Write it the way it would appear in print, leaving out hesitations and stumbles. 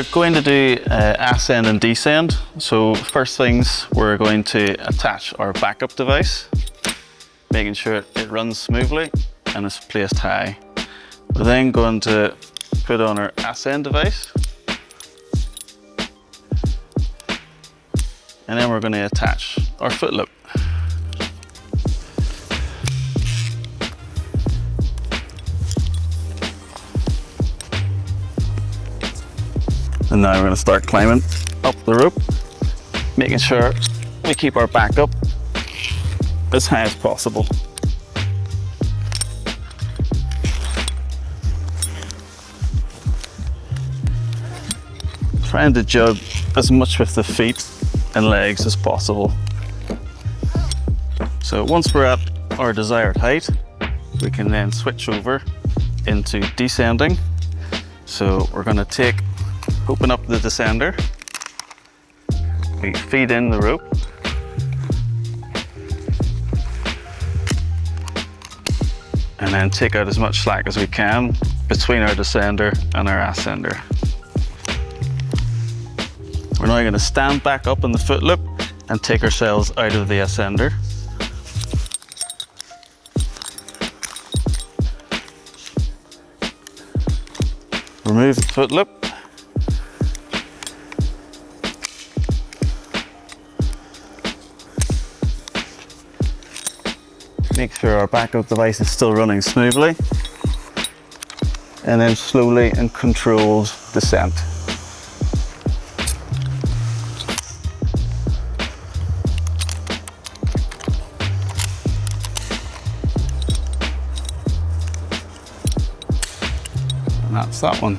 We're going to do ascend and descend. So first things, we're going to attach our backup device, making sure it runs smoothly and is placed high. We're then going to put on our ascend device, and then we're going to attach our foot loop. And now we're going to start climbing up the rope, making sure we keep our back up as high as possible. Trying to jug as much with the feet and legs as possible. So once we're at our desired height, we can then switch over into descending. So we're going to open up the descender, we feed in the rope, and then take out as much slack as we can between our descender and our ascender. We're now going to stand back up in the foot loop and take ourselves out of the ascender. Remove the foot loop. Make sure our backup device is still running smoothly, and then slowly and controlled descent. And that's that one.